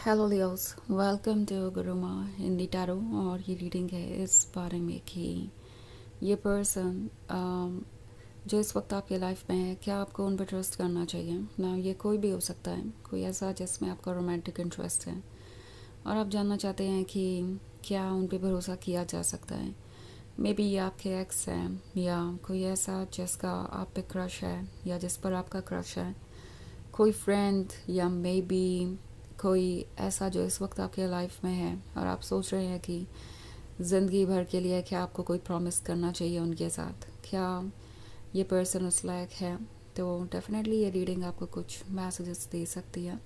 Hello Leos, welcome to Guruma Hindi tarot. और ये reading है इस बारे में कि ये पर्सन जो इस वक्त आपके लाइफ में है, क्या आपको उन पर ट्रस्ट करना चाहिए ना। ये कोई भी हो सकता है, कोई ऐसा जिसमें आपका रोमांटिक इंटरेस्ट है और आप जानना चाहते हैं कि क्या उन पर भरोसा किया जा सकता है। मे बी ये आपके एक्स हैं या कोई ऐसा जिसका आप पे क्रश है या जिस पर आपका क्रश है, कोई फ्रेंड या मे बी कोई ऐसा जो इस वक्त आपके लाइफ में है और आप सोच रहे हैं कि ज़िंदगी भर के लिए क्या आपको कोई प्रॉमिस करना चाहिए उनके साथ, क्या ये पर्सन उस लायक है। तो डेफिनेटली ये रीडिंग आपको कुछ मैसेजेस दे सकती है।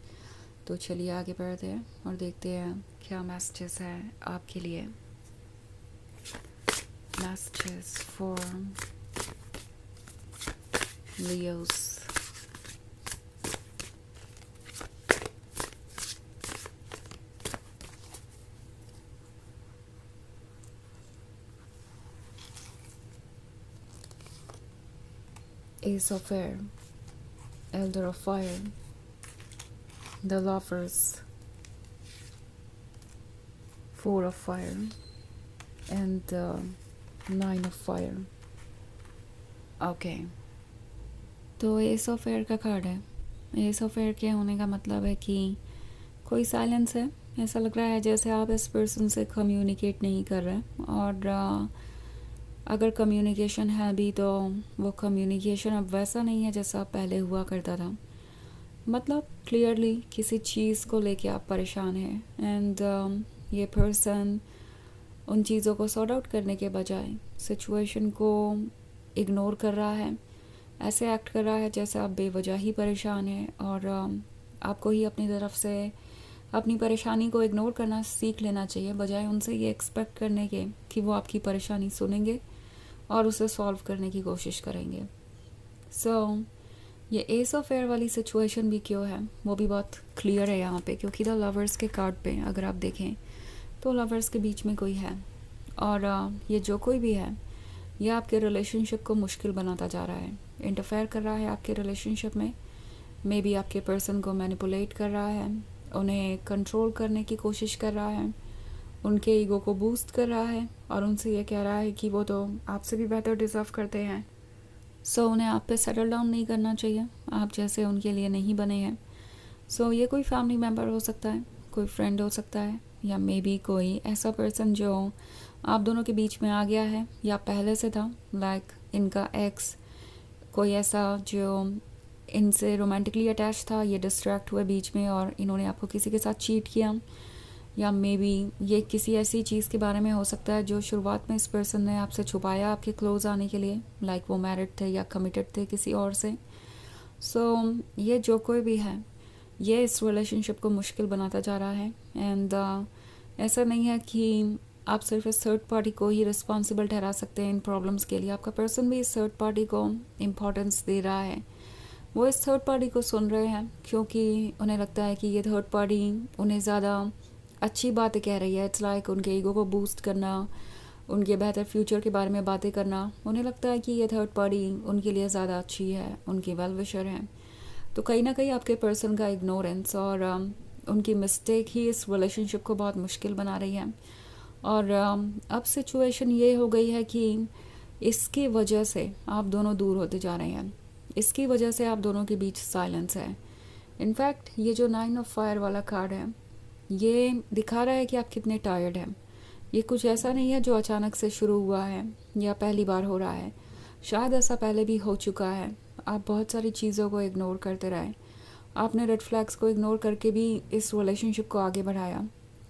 तो चलिए आगे बढ़ते हैं और देखते हैं क्या मैसेजेस हैं आपके लिए। Messages for Leos. Ace of Air, Elder of Fire, The Lovers, Four of Fire, and Nine of Fire. Okay, तो एस ऑफ एयर का कार्ड है। एस ऑफ एयर के होने का मतलब है कि कोई साइलेंस है। ऐसा लग रहा है जैसे आप इस पर्सन से कम्युनिकेट नहीं कर रहे और अगर कम्युनिकेशन है भी तो वो कम्युनिकेशन अब वैसा नहीं है जैसा पहले हुआ करता था। मतलब क्लियरली किसी चीज़ को लेके आप परेशान हैं एंड ये पर्सन उन चीज़ों को सॉर्ट आउट करने के बजाय सिचुएशन को इग्नोर कर रहा है। ऐसे एक्ट कर रहा है जैसे आप बेवजह ही परेशान हैं और आपको ही अपनी तरफ से अपनी परेशानी को इग्नोर करना सीख लेना चाहिए, बजाय उनसे ये एक्सपेक्ट करने के कि वो आपकी परेशानी सुनेंगे और उसे सॉल्व करने की कोशिश करेंगे। सो ये एस ऑफ एयर वाली सिचुएशन भी क्यों है वो भी बहुत क्लियर है यहाँ पे, क्योंकि द लवर्स के कार्ड पे अगर आप देखें तो लवर्स के बीच में कोई है और ये जो कोई भी है ये आपके रिलेशनशिप को मुश्किल बनाता जा रहा है, इंटरफेयर कर रहा है आपके रिलेशनशिप में। मे बी आपके पर्सन को मैनिपुलेट कर रहा है, उन्हें कंट्रोल करने की कोशिश कर रहा है, उनके ईगो को बूस्ट कर रहा है और उनसे ये कह रहा है कि वो तो आपसे भी बेहतर डिज़र्व करते हैं। सो उन्हें आप पे सेटल डाउन नहीं करना चाहिए, आप जैसे उनके लिए नहीं बने हैं। सो ये कोई फैमिली मेम्बर हो सकता है, कोई फ्रेंड हो सकता है या मे बी कोई ऐसा पर्सन जो आप दोनों के बीच में आ गया है या पहले से था, लाइक इनका एक्स, कोई ऐसा जो इनसे रोमांटिकली अटैच था, ये डिस्ट्रैक्ट हुए बीच में और इन्होंने आपको किसी के साथ चीट किया। या मे बी ये किसी ऐसी चीज़ के बारे में हो सकता है जो शुरुआत में इस पर्सन ने आपसे छुपाया आपके क्लोज आने के लिए, लाइक वो मैरिड थे या कमिटेड थे किसी और से। सो ये जो कोई भी है ये इस रिलेशनशिप को मुश्किल बनाता जा रहा है एंड ऐसा नहीं है कि आप सिर्फ इस थर्ड पार्टी को ही रिस्पॉन्सिबल ठहरा सकते हैं इन प्रॉब्लम्स के लिए। आपका पर्सन भी इस थर्ड पार्टी को इम्पोर्टेंस दे रहा है, वो इस थर्ड पार्टी को सुन रहे हैं क्योंकि उन्हें लगता है कि ये थर्ड पार्टी उन्हें ज़्यादा अच्छी बातें कह रही है। इट्स लाइक उनके ईगो को बूस्ट करना, उनके बेहतर फ्यूचर के बारे में बातें करना। उन्हें लगता है कि ये थर्ड पार्टी उनके लिए ज़्यादा अच्छी है, उनकी वेल विशर है। तो कहीं ना कहीं आपके पर्सन का इग्नोरेंस और उनकी मिस्टेक ही इस रिलेशनशिप को बहुत मुश्किल बना रही है। और अब सिचुएशन ये हो गई है कि इसकी वजह से आप दोनों दूर होते जा रहे हैं, इसकी वजह से आप दोनों के बीच साइलेंस है। इनफैक्ट ये जो 9 ऑफ फायर वाला कार्ड है ये दिखा रहा है कि आप कितने टायर्ड हैं। ये कुछ ऐसा नहीं है जो अचानक से शुरू हुआ है या पहली बार हो रहा है, शायद ऐसा पहले भी हो चुका है। आप बहुत सारी चीज़ों को इग्नोर करते रहे, आपने रेड फ्लैग्स को इग्नोर करके भी इस रिलेशनशिप को आगे बढ़ाया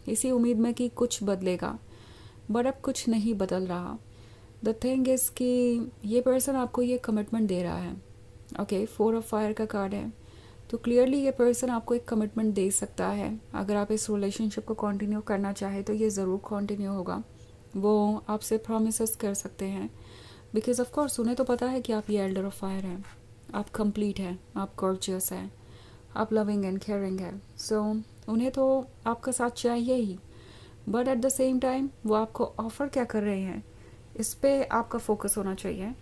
इसी उम्मीद में कि कुछ बदलेगा, बट अब कुछ नहीं बदल रहा। द थिंग इज़ कि ये पर्सन आपको ये कमिटमेंट दे रहा है। ओके, 4 ऑफ फायर का कार्ड है, तो क्लियरली ये पर्सन आपको एक कमिटमेंट दे सकता है। अगर आप इस रिलेशनशिप को कंटिन्यू करना चाहें तो ये ज़रूर कंटिन्यू होगा। वो आपसे प्रॉमिसेस कर सकते हैं बिकॉज ऑफ कोर्स उन्हें तो पता है कि आप ये एल्डर ऑफ फायर हैं, आप कंप्लीट हैं, आप गॉर्जियस हैं, आप लविंग एंड केयरिंग है। सो उन्हें तो आपका साथ चाहिए ही, but at the same time वो आपको ऑफ़र क्या कर रहे हैं इस पे आपका फोकस होना चाहिए।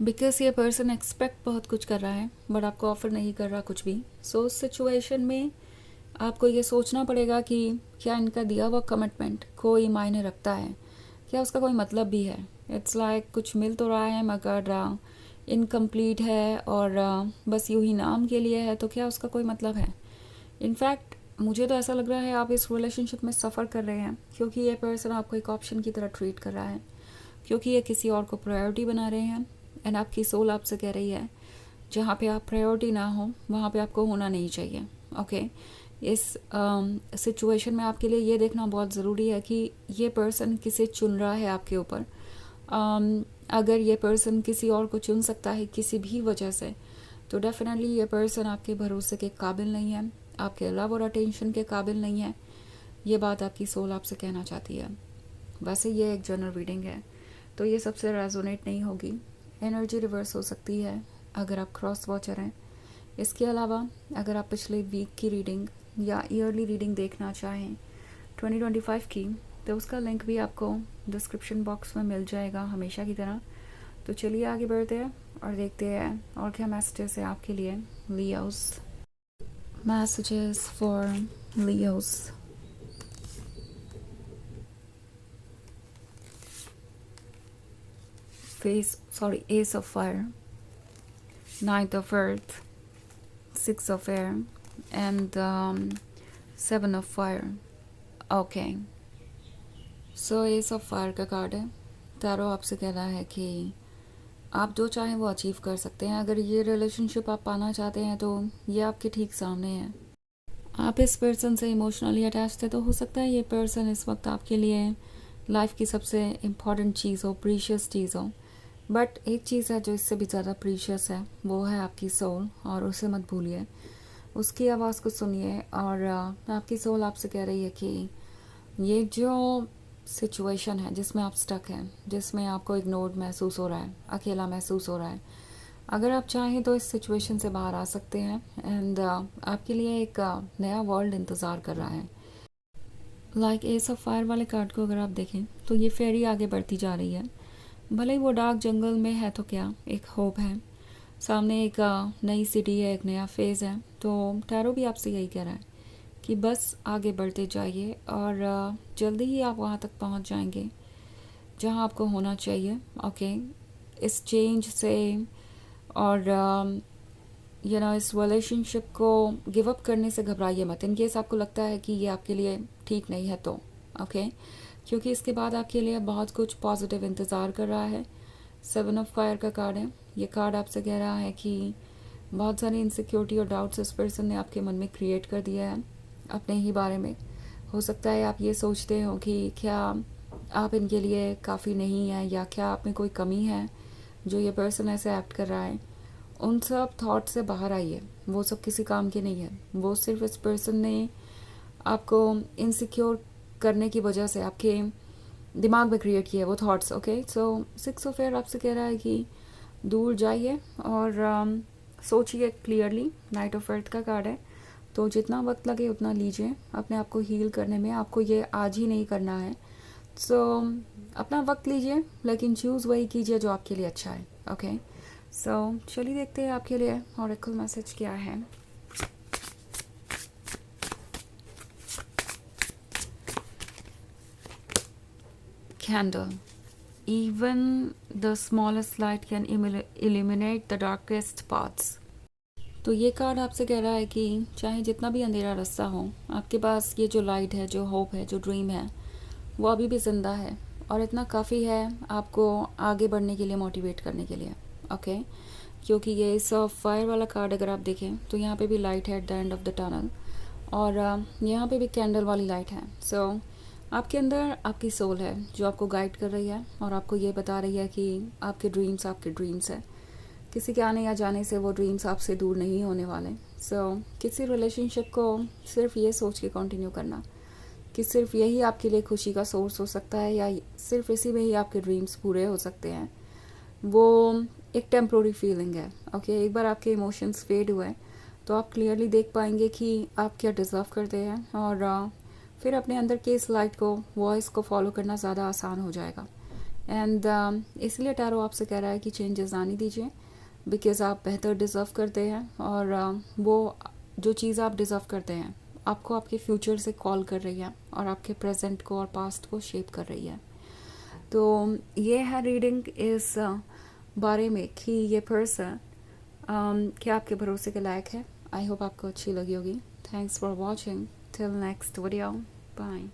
बिकॉज ये पर्सन एक्सपेक्ट बहुत कुछ कर रहा है बट आपको ऑफ़र नहीं कर रहा कुछ भी। सो उस सिचुएशन में आपको ये सोचना पड़ेगा कि क्या इनका दिया हुआ कमिटमेंट कोई मायने रखता है, क्या उसका कोई मतलब भी है। इट्स लाइक कुछ मिल तो रहा है मगर इनकम्प्लीट है और बस यूं ही नाम के लिए है, तो क्या उसका कोई मतलब है। इनफैक्ट मुझे तो ऐसा लग रहा है आप इस रिलेशनशिप में सफ़र कर रहे हैं क्योंकि ये पर्सन आपको एक ऑप्शन की तरह ट्रीट कर रहा है, क्योंकि ये किसी और को प्रायोरिटी बना रहे हैं। एंड आपकी सोल आपसे कह रही है जहाँ पे आप प्रायोरिटी ना हो वहाँ पे आपको होना नहीं चाहिए। ओके, इस सिचुएशन में आपके लिए ये देखना बहुत ज़रूरी है कि ये पर्सन किसे चुन रहा है आपके ऊपर। अगर ये पर्सन किसी और को चुन सकता है किसी भी वजह से, तो डेफिनेटली ये पर्सन आपके भरोसे के काबिल नहीं है, आपके लव और अटेंशन के काबिल नहीं है। ये बात आपकी सोल आपसे कहना चाहती है। वैसे ये एक जनरल रीडिंग है तो ये सबसे रेजोनेट नहीं होगी, एनर्जी रिवर्स हो सकती है अगर आप क्रॉस वॉचर हैं। इसके अलावा अगर आप पिछले वीक की रीडिंग या ईयरली रीडिंग देखना चाहें 2025 की, तो उसका लिंक भी आपको डिस्क्रिप्शन बॉक्स में मिल जाएगा हमेशा की तरह। तो चलिए आगे बढ़ते हैं और देखते हैं और क्या मैसेजेस है आपके लिए Leos. Messages for Leos. Ace of Fire, Knight of Earth, Six of Air, and Seven of Fire. Okay. So Ace of Fire का कार्ड है। टैरो आपसे कह रहा है कि आप जो चाहें वो अचीव कर सकते हैं। अगर ये रिलेशनशिप आप पाना चाहते हैं तो ये आपके ठीक सामने है। आप इस पर्सन से इमोशनली अटैच थे, तो हो सकता है ये पर्सन इस वक्त आपके लिए लाइफ की सबसे इम्पॉर्टेंट चीज़ हो, प्रीशियस चीज़ हो। बट एक चीज़ है जो इससे भी ज़्यादा प्रीशियस है, वो है आपकी सोल, और उसे मत भूलिए। उसकी आवाज़ को सुनिए और आपकी सोल आपसे कह रही है कि ये जो सिचुएशन है जिसमें आप स्टक हैं, जिसमें आपको इग्नोर्ड महसूस हो रहा है, अकेला महसूस हो रहा है, अगर आप चाहें तो इस सिचुएशन से बाहर आ सकते हैं। एंड आपके लिए एक नया वर्ल्ड इंतज़ार कर रहा है। लाइक एस ऑफ फायर वाले कार्ड को अगर आप देखें तो ये फेरी आगे बढ़ती जा रही है। भले ही वो डार्क जंगल में है तो क्या, एक होप है, सामने एक नई सिटी है, एक नया फेज़ है। तो टैरो भी आपसे यही कह रहा है कि बस आगे बढ़ते जाइए और जल्दी ही आप वहाँ तक पहुँच जाएंगे जहाँ आपको होना चाहिए। ओके, इस चेंज से और इस रिलेशनशिप को गिव अप करने से घबराइए मत। इन केस आपको लगता है कि ये आपके लिए ठीक नहीं है तो ओके, क्योंकि इसके बाद आपके लिए बहुत कुछ पॉजिटिव इंतज़ार कर रहा है। 7 ऑफ फायर का कार्ड है। ये कार्ड आपसे कह रहा है कि बहुत सारी इनसिक्योरिटी और डाउट्स इस पर्सन ने आपके मन में क्रिएट कर दिया है अपने ही बारे में। हो सकता है आप ये सोचते हो कि क्या आप इनके लिए काफ़ी नहीं हैं, या क्या आप में कोई कमी है जो ये पर्सन ऐसे एक्ट कर रहा है। उन सब थॉट से बाहर आइए, वो सब किसी काम के नहीं है। वो सिर्फ इस पर्सन ने आपको इनसिक्योर करने की वजह से आपके दिमाग में क्रिएट किया है वो thoughts. Okay, so 6 of air आपसे कह रहा है कि दूर जाइए और सोचिए क्लियरली। नाइट ऑफ अर्थ का कार्ड है, तो जितना वक्त लगे उतना लीजिए अपने आप को हील करने में। आपको ये आज ही नहीं करना है, सो अपना वक्त लीजिए, लेकिन चूज़ वही कीजिए जो आपके लिए अच्छा है। ओके, सो चलिए देखते हैं आपके लिए ऑरेकल मैसेज क्या है। Candle. Even the smallest light can illuminate the darkest paths. तो ये कार्ड आपसे कह रहा है कि चाहे जितना भी अंधेरा रास्ता हो, आपके पास ये जो लाइट है, जो होप है, जो ड्रीम है, वो अभी भी ज़िंदा है और इतना काफ़ी है आपको आगे बढ़ने के लिए, मोटिवेट करने के लिए। ओके, क्योंकि ये इस फायर वाला कार्ड अगर आप देखें तो यहाँ पे भी लाइट है at the end of the tunnel, और यहाँ पे भी कैंडल वाली लाइट है। सो आपके अंदर आपकी सोल है जो आपको गाइड कर रही है और आपको ये बता रही है कि आपके ड्रीम्स है। किसी के आने या जाने से वो ड्रीम्स आपसे दूर नहीं होने वाले। सो किसी रिलेशनशिप को सिर्फ ये सोच के कंटिन्यू करना कि सिर्फ यही आपके लिए खुशी का सोर्स हो सकता है, या सिर्फ इसी में ही आपके ड्रीम्स पूरे हो सकते हैं, वो एक टेम्प्रोरी फीलिंग है। ओके, एक बार आपके इमोशंस फेड हुए तो आप क्लियरली देख पाएंगे कि आप क्या डिज़र्व करते हैं, और फिर अपने अंदर के इस लाइट को, वॉइस को फॉलो करना ज़्यादा आसान हो जाएगा। एंड इसलिए टैरो आपसे कह रहा है कि चेंजेस आने दीजिए, बिकॉज़ आप बेहतर डिज़र्व करते हैं, और वो जो चीज़ आप डिज़र्व करते हैं आपको आपके फ्यूचर से कॉल कर रही है और आपके प्रेजेंट को और पास्ट को शेप कर रही है। तो ये है रीडिंग इस बारे में कि ये पर्सन क्या आपके भरोसे के लायक है। आई होप आपको अच्छी लगी होगी। Thanks for watching. Till next video, bye.